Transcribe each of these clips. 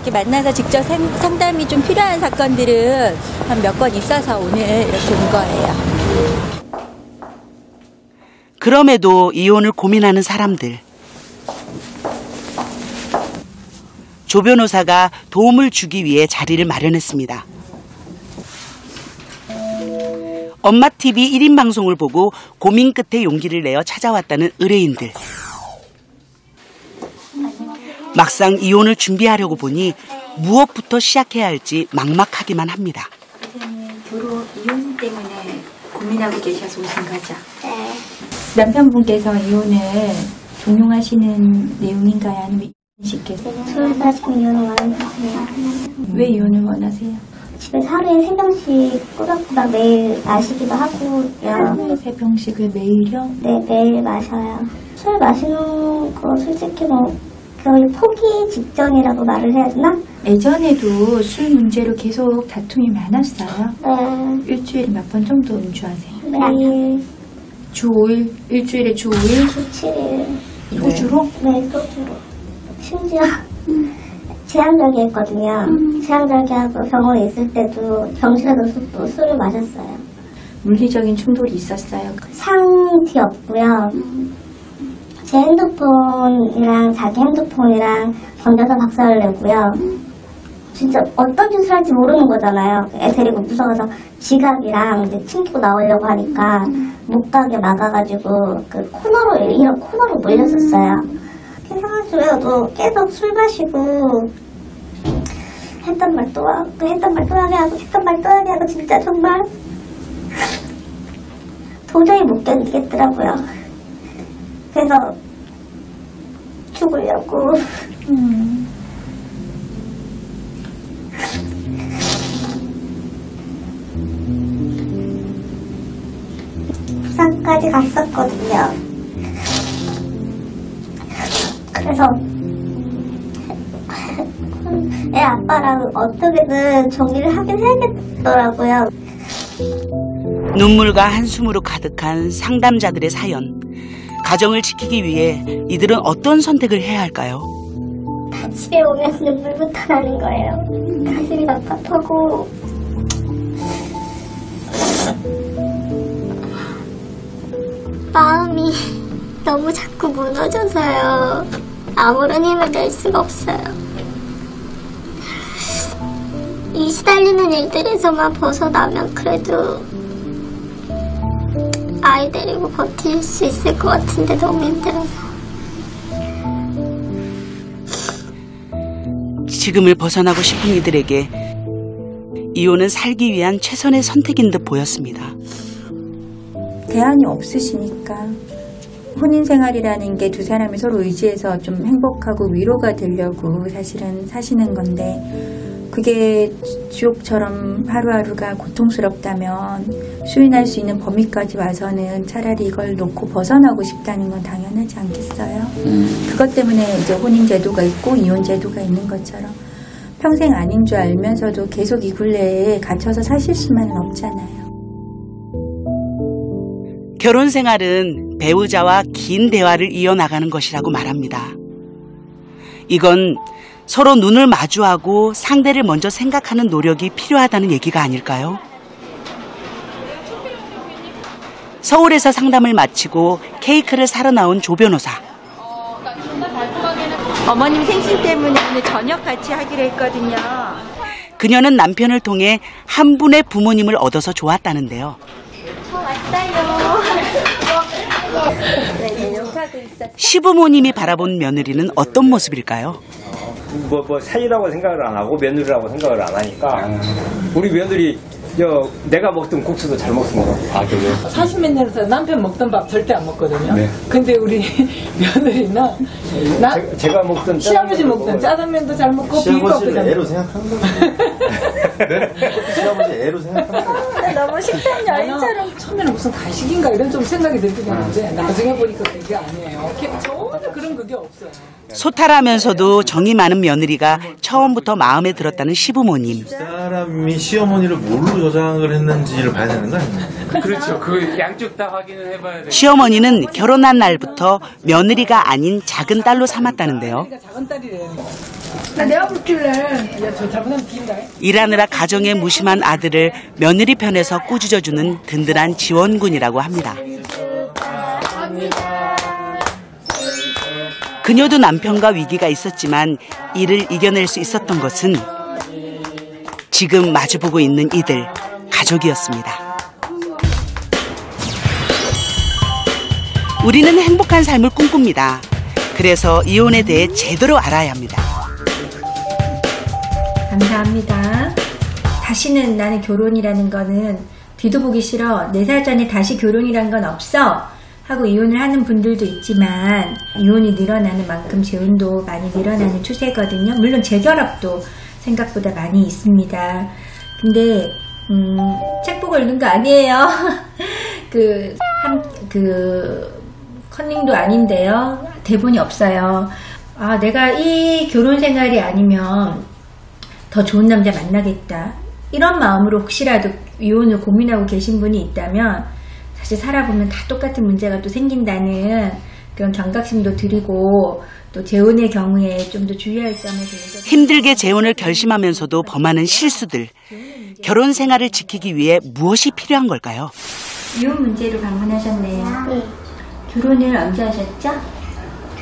이렇게 만나서 직접 상담이 좀 필요한 사건들은 한 몇 건 있어서 오늘 이렇게 온 거예요. 그럼에도 이혼을 고민하는 사람들. 조 변호사가 도움을 주기 위해 자리를 마련했습니다. 엄마TV 1인 방송을 보고 고민 끝에 용기를 내어 찾아왔다는 의뢰인들. 막상 이혼을 준비하려고 보니 무엇부터 시작해야 할지 막막하기만 합니다. 선생님, 결혼 이혼 때문에 고민하고 계셔서 오신 거죠? 네. 남편분께서 이혼을 종용하시는 내용인가요? 아니면 이혼식께서? 술 마시고 이혼을 원하세요. 왜 이혼을 원하세요? 집에서 하루에 3병씩 꾸덕꾸덕 매일 마시기도 하고요. 하루에 3병씩을 매일요? 네, 매일 마셔요. 술 마시는 거 솔직히 거의 포기 직전이라고 말을 해야 되나? 예전에도 술 문제로 계속 다툼이 많았어요? 네. 일주일에 몇 번 정도 음주하세요? 매일. 주 5일? 일주일에 주 5일? 주 7일. 소주로? 네, 소주로. 심지어 제한적이 했거든요. 제한적이 하고 병원에 있을 때도 병실에 넣어서 술을 마셨어요. 물리적인 충돌이 있었어요? 상티 없고요. 제 핸드폰이랑 자기 핸드폰이랑 던져서 박살을 내고요. 진짜 어떤 짓을 할지 모르는 거잖아요. 애 데리고 무서워서 지갑이랑 이제 챙기고 나오려고 하니까 못 가게 막아가지고 그 이런 코너로 몰렸었어요. 그래서 너 계속 술 마시고 했던 말 또 하고 했던 말 또 하게 하고 했던 말 또 하게 하고 진짜 정말 도저히 못 견디겠더라고요. 그래서 죽으려고. 부산까지 갔었거든요. 그래서 애 아빠랑 어떻게든 정리를 하긴 해야겠더라고요. 눈물과 한숨으로 가득한 상담자들의 사연. 가정을 지키기 위해 이들은 어떤 선택을 해야 할까요? 집에 오면 눈물부터 나는 거예요. 가슴이 답답하고 마음이 너무 자꾸 무너져서요. 아무런 힘을 낼 수가 없어요. 이 시달리는 일들에서만 벗어나면 그래도 아이 데리고 버틸 수 있을 것 같은데 너무 힘들어서. 지금을 벗어나고 싶은 이들에게 이혼은 살기 위한 최선의 선택인 듯 보였습니다. 대안이 없으시니까 혼인 생활이라는 게 두 사람이 서로 의지해서 좀 행복하고 위로가 되려고 사실은 사시는 건데 그게 지옥처럼 하루하루가 고통스럽다면 수인할 수 있는 범위까지 와서는 차라리 이걸 놓고 벗어나고 싶다는 건 당연하지 않겠어요? 그것 때문에 이제 혼인 제도가 있고 이혼 제도가 있는 것처럼 평생 아닌 줄 알면서도 계속 이 굴레에 갇혀서 사실 수만은 없잖아요. 결혼 생활은 배우자와 긴 대화를 이어나가는 것이라고 말합니다. 이건 서로 눈을 마주하고 상대를 먼저 생각하는 노력이 필요하다는 얘기가 아닐까요? 서울에서 상담을 마치고 케이크를 사러 나온 조 변호사. 어머님 생신 때문에 오늘 저녁 같이 하기로 했거든요. 그녀는 남편을 통해 한 분의 부모님을 얻어서 좋았다는데요. 시부모님이 바라본 며느리는 어떤 모습일까요? 사이라고 생각을 안 하고 며느리라고 생각을 안 하니까 우리 며느리 내가 먹던 국수도 잘 먹습니다. 아, 그래요? 40몇 년에서 남편 먹던 밥 절대 안 먹거든요. 네. 근데 우리 며느리는 제가 먹던 시아버지 먹던 짜장면도 잘 먹고 비빔밥도 잘 애로 생각하는 거예요. 네? 시아버지 애로 생각하는 거예요. 너무 식단 여인처럼. 처음에는 무슨 가식인가 이런 좀 생각이 들긴 했는데 나중에 보니까 그게 아니에요. 전혀 그런 그게 없어요. 소탈하면서도 정이 많은 며느리가 처음부터 마음에 들었다는 시부모님. 사람이 시어머니를 뭘로 저장을 했는지를 봐야 되는 거 아니에요? 그렇죠. 그 양쪽 다 확인을 해봐야 돼요. 시어머니는 결혼한 날부터 며느리가 아닌 작은 딸로 삼았다는데요. 작은 딸이래요. 내가 붙길래 야, 저 잘못하면 뒤인다. 일하느라 가정에 무심한 아들을 며느리 편에서 꾸짖어주는 든든한 지원군이라고 합니다. 그녀도 남편과 위기가 있었지만 이를 이겨낼 수 있었던 것은 지금 마주보고 있는 이들 가족이었습니다. 우리는 행복한 삶을 꿈꿉니다. 그래서 이혼에 대해 제대로 알아야 합니다. 감사합니다. 다시는 나는 결혼이라는 거는 뒤도 보기 싫어. 4살 전에 다시 결혼이란 건 없어. 하고 이혼을 하는 분들도 있지만 이혼이 늘어나는 만큼 재혼도 많이 늘어나는 추세거든요. 물론 재결합도 생각보다 많이 있습니다. 근데 책 보고 읽는 거 아니에요. 컨닝도 아닌데요. 대본이 없어요. 아, 내가 이 결혼 생활이 아니면 더 좋은 남자 만나겠다. 이런 마음으로 혹시라도 이혼을 고민하고 계신 분이 있다면 사실 살아보면 다 똑같은 문제가 또 생긴다는 그런 경각심도 드리고 또 재혼의 경우에 좀 더 주의할 점에 대해서 힘들게 재혼을 결심하면서도 범하는 실수들. 결혼 생활을 지키기 위해 무엇이 필요한 걸까요? 이혼 문제로 방문하셨네요. 네. 결혼을 언제 하셨죠?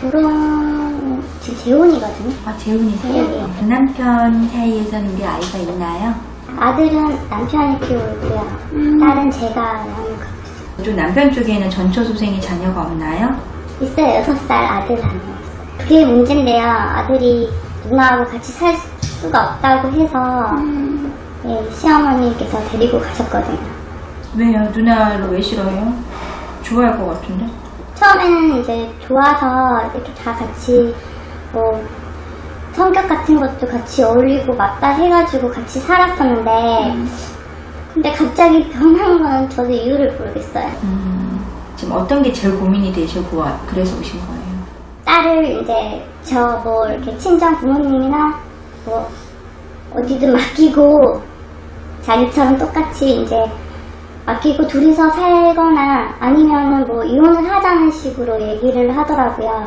결혼 지금 재혼이거든요. 아, 재혼이세요? 네. 남편 사이에서는 우리 아이가 있나요? 아들은 남편이 키우고요. 딸은 제가 하고 있어요. 또 남편 쪽에는 전처소생이 자녀가 없나요? 있어요. 6살 아들 하나 있어요. 그게 문제인데요. 아들이 누나하고 같이 살 수가 없다고 해서 네, 시어머니께서 데리고 가셨거든요. 왜요? 누나를 왜 싫어해요? 좋아할 것 같은데? 처음에는 이제 좋아서 이렇게 다 같이 뭐 성격 같은 것도 같이 어울리고 맞다 해가지고 같이 살았었는데 근데 갑자기 변한 건 저도 이유를 모르겠어요. 지금 어떤 게 제일 고민이 되시고 그래서 오신 거예요? 딸을 이제 저 뭐 이렇게 친정 부모님이나 뭐 어디든 맡기고 자기처럼 똑같이 이제 맡기고 둘이서 살거나 아니면은 뭐 이혼을 하자는 식으로 얘기를 하더라고요.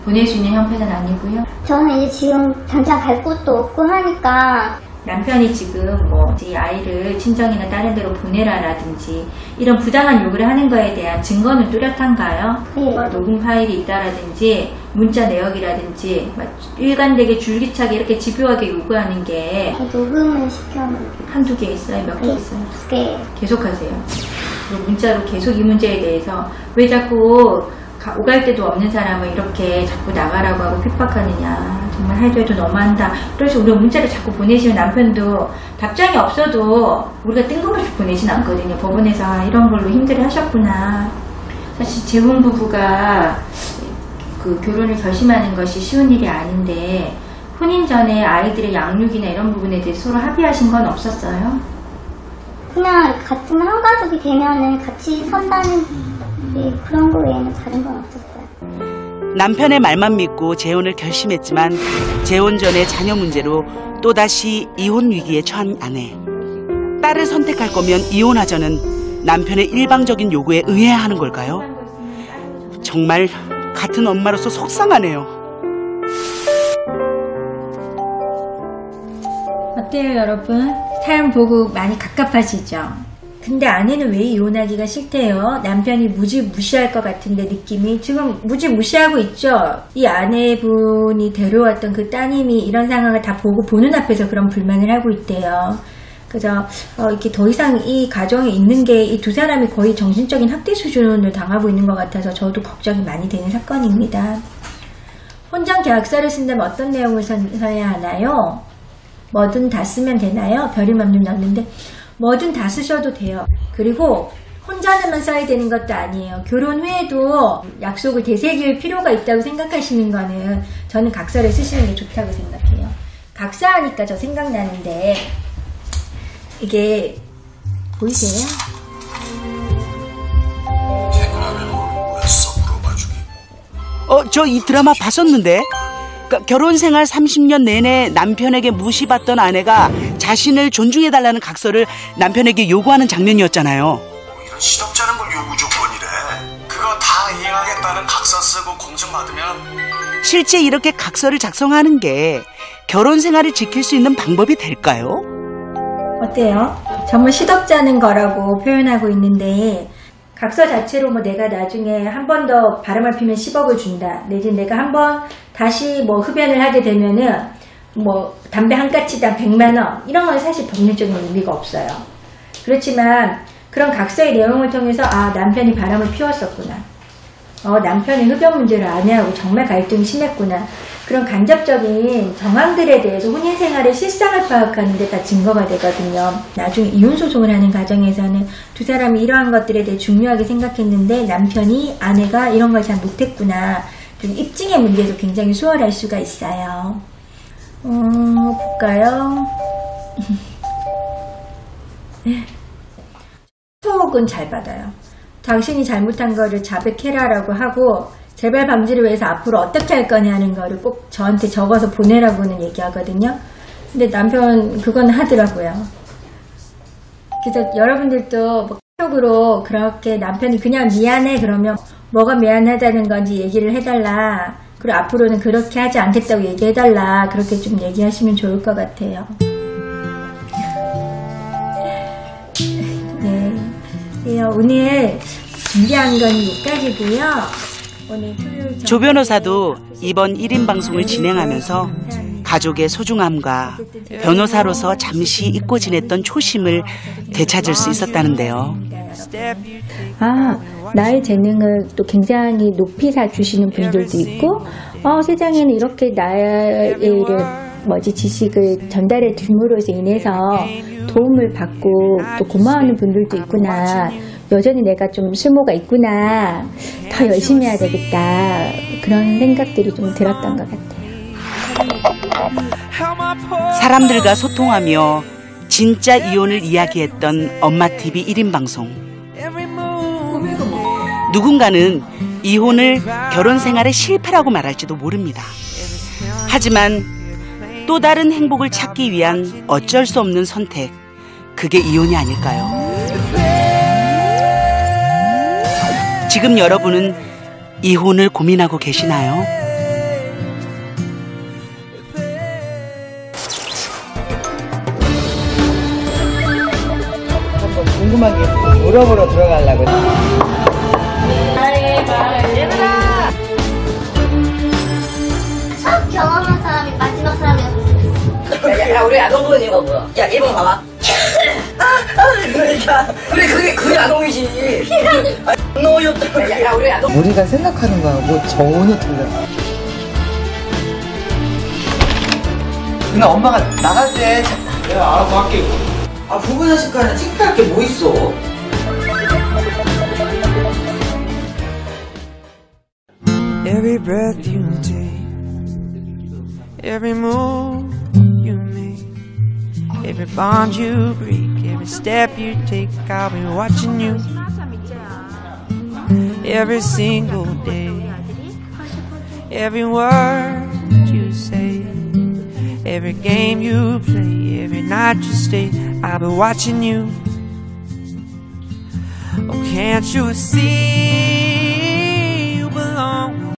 보낼 수 있는 형편은 아니고요. 저는 이제 지금 당장 갈 곳도 없고 하니까 남편이 지금 뭐 이 아이를 친정이나 다른 데로 보내라라든지 이런 부당한 요구를 하는 거에 대한 증거는 뚜렷한가요? 네. 녹음 파일이 있다라든지 문자 내역이라든지 일관되게 줄기차게 이렇게 집요하게 요구하는 게 녹음을 시켜놓은 한두 개 있어요? 몇 개 네. 있어요? 2개. 계속하세요. 그리고 문자로 계속 이 문제에 대해서 왜 자꾸 오갈 데도 없는 사람을 이렇게 자꾸 나가라고 하고 핍박하느냐. 정말 할 때도 너무한다. 그래서 우리가 문자를 자꾸 보내시면 남편도 답장이 없어도 우리가 뜬금없이 보내진 않거든요. 법원에서 이런 걸로 힘들어 하셨구나. 사실 재혼 부부가 그 결혼을 결심하는 것이 쉬운 일이 아닌데 혼인 전에 아이들의 양육이나 이런 부분에 대해서 서로 합의하신 건 없었어요? 그냥 같은 한 가족이 되면은 같이 산다는 그런 거 외에는 다른 건 없었어요. 남편의 말만 믿고 재혼을 결심했지만 재혼 전에 자녀 문제로 또다시 이혼 위기에 처한 아내. 딸을 선택할 거면 이혼하자는 남편의 일방적인 요구에 의해야 하는 걸까요? 정말 같은 엄마로서 속상하네요. 어때요, 여러분? 사연 보고 많이 갑갑하시죠? 근데 아내는 왜 이혼하기가 싫대요? 남편이 무시할 것 같은데 느낌이 지금 무시하고 있죠? 이 아내분이 데려왔던 그 따님이 이런 상황을 다 보는 앞에서 그런 불만을 하고 있대요. 그래서 이렇게 더 이상 이 가정에 있는 게 이 두 사람이 거의 정신적인 학대 수준을 당하고 있는 것 같아서 저도 걱정이 많이 되는 사건입니다. 혼전 계약서를 쓴다면 어떤 내용을 써야 하나요? 뭐든 다 쓰면 되나요? 별이 맘좀 넣는데 뭐든 다 쓰셔도 돼요. 그리고 혼자만 써야 되는 것도 아니에요. 결혼 후에도 약속을 되새길 필요가 있다고 생각하시는 거는 저는 각서를 쓰시는 게 좋다고 생각해요. 각서하니까 저 생각나는데 이게 보이세요? 저 이 드라마 봤었는데 결혼 생활 30년 내내 남편에게 무시받던 아내가 자신을 존중해달라는 각서를 남편에게 요구하는 장면이었잖아요. 시덥잖은 걸 요구 조건이래. 그거 다 이행하겠다는 각서 쓰고 공증 받으면. 실제 이렇게 각서를 작성하는 게 결혼 생활을 지킬 수 있는 방법이 될까요? 어때요? 정말 시덥지 않은 거라고 표현하고 있는데 각서 자체로 뭐 내가 나중에 한 번 더 바람을 피면 10억을 준다. 내지 내가 한 번 다시 뭐 흡연을 하게 되면은 뭐 담배 한 까치당 100만 원 이런 건 사실 법률적인 의미가 없어요. 그렇지만 그런 각서의 내용을 통해서 아 남편이 바람을 피웠었구나. 남편이 흡연 문제를 아내하고 정말 갈등이 심했구나. 그런 간접적인 정황들에 대해서 혼인 생활의 실상을 파악하는 데 다 증거가 되거든요. 나중에 이혼 소송을 하는 과정에서는 두 사람이 이러한 것들에 대해 중요하게 생각했는데 남편이 아내가 이런 걸 잘 못했구나. 그리고 입증의 문제도 굉장히 수월할 수가 있어요. 볼까요? 톡은 잘 받아요. 당신이 잘못한 거를 자백해라라고 하고 재발 방지를 위해서 앞으로 어떻게 할 거냐는 거를 꼭 저한테 적어서 보내라고는 얘기하거든요. 근데 남편 그건 하더라고요. 그래서 여러분들도 뭐 톡으로 그렇게 남편이 그냥 미안해 그러면 뭐가 미안하다는 건지 얘기를 해달라. 그리고 앞으로는 그렇게 하지 않겠다고 얘기해달라. 그렇게 좀 얘기하시면 좋을 것 같아요. 네, 오늘 준비한 건 여기까지고요. 오늘 조 변호사도 이번 1인 방송을 진행하면서 가족의 소중함과 변호사로서 잠시 잊고 지냈던 초심을 되찾을 수 있었다는데요. 나의 재능을 또 굉장히 높이 사주시는 분들도 있고 세상에는 이렇게 나의 지식을 전달해 줌으로써 인해서 도움을 받고 또 고마워하는 분들도 있구나. 여전히 내가 좀 쓸모가 있구나. 더 열심히 해야 되겠다. 그런 생각들이 좀 들었던 것 같아요. 사람들과 소통하며 진짜 이혼을 이야기했던 엄마TV 1인 방송. 누군가는 이혼을 결혼 생활의 실패라고 말할지도 모릅니다. 하지만 또 다른 행복을 찾기 위한 어쩔 수 없는 선택, 그게 이혼이 아닐까요? 지금 여러분은 이혼을 고민하고 계시나요? 한번 궁금한 게 물어보러 들어가려고. 얘들아! 처음 경험한 사람이 마지막 사람이었어. 야, 우리 야동보니 이거 뭐야? 야, 일본 봐봐. 그러니까. 그래, 그게 야동이지. 너였다. 야, 우리 야동. 우리가 생각하는 거하고 전혀 틀려. 누나, 엄마가 나갈 때. 내가 알아서 할게. 부부 자식과는 창피할 게 뭐 있어? Every breath you take, every move you make, every bond you break, every step you take, I'll be watching you. Every single day, every word you say, every game you play, every night you stay, I'll be watching you. Oh, can't you see?